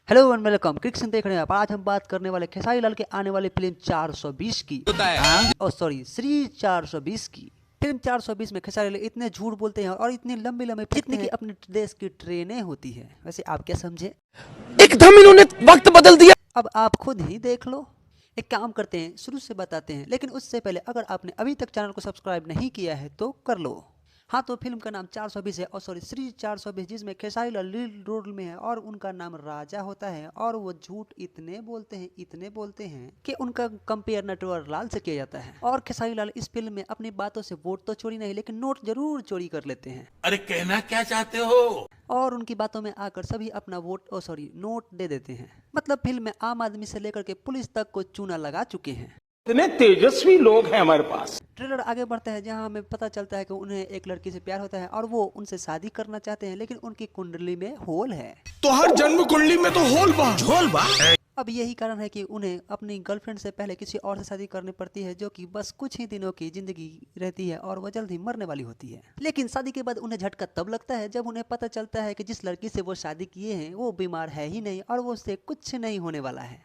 Hello and welcome क्रिक्सन देख रहे हैं आप। आज हम बात करने वाले खेसारी लाल के आने वाली फिल्म 420 की श्री 420 की फिल्म 420 में खेसारी लाल इतने झूठ बोलते हैं और इतने लंबे लंबे जितने की अपने देश की ट्रेनें होती है। वैसे आप क्या समझे? एकदम इन्होंने वक्त बदल दिया। अब आप खुद ही देख लो। एक काम करते हैं, शुरू से बताते हैं, लेकिन उससे पहले अगर आपने अभी तक चैनल को सब्सक्राइब नहीं किया है तो कर लो। हाँ, तो फिल्म का नाम 420 है, और सॉरी श्री 420, जिसमें खेसारी लाल लीड रोल में है और उनका नाम राजा होता है। और वो झूठ इतने बोलते हैं कि उनका कंपेयर नटवर लाल से किया जाता है। और खेसारी लाल इस फिल्म में अपनी बातों से वोट तो चोरी नहीं, लेकिन नोट जरूर चोरी कर लेते हैं। अरे कहना क्या चाहते हो? और उनकी बातों में आकर सभी अपना नोट दे देते हैं। मतलब फिल्म में आम आदमी से लेकर के पुलिस तक को चूना लगा चुके हैं। इतने तेजस्वी लोग हैं हमारे पास। ट्रेलर आगे बढ़ता है, जहां हमें पता चलता है कि उन्हें एक लड़की से प्यार होता है और वो उनसे शादी करना चाहते हैं, लेकिन उनकी कुंडली में होल है। तो हर जन्म कुंडली में तो होल बा झोल बा। अब यही कारण है कि उन्हें अपनी गर्लफ्रेंड से पहले किसी और से शादी करनी पड़ती है, जो कि बस कुछ ही दिनों की जिंदगी रहती है और वह जल्द ही मरने वाली होती है। लेकिन शादी के बाद उन्हें झटका तब लगता है जब उन्हें पता चलता है कि जिस लड़की से वो शादी किए हैं वो बीमार है ही नहीं और वो उससे कुछ नहीं होने वाला है।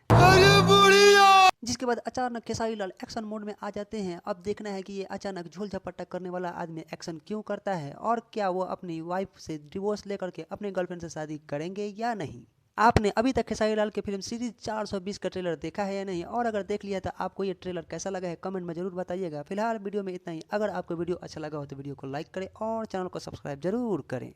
जिसके बाद अचानक खेसारी लाल एक्शन मोड में आ जाते हैं। अब देखना है कि ये अचानक झोल झपट्टा करने वाला आदमी एक्शन क्यों करता है और क्या वो अपनी वाइफ से डिवोर्स लेकर के अपने गर्लफ्रेंड से शादी करेंगे या नहीं। आपने अभी तक खेसारी लाल की फिल्म सीरीज 420 का ट्रेलर देखा है या नहीं, और अगर देख लिया तो आपको ये ट्रेलर कैसा लगा है कमेंट में जरूर बताइएगा। फिलहाल वीडियो में इतना ही। अगर आपको वीडियो अच्छा लगा हो तो वीडियो को लाइक करें और चैनल को सब्सक्राइब जरूर करें।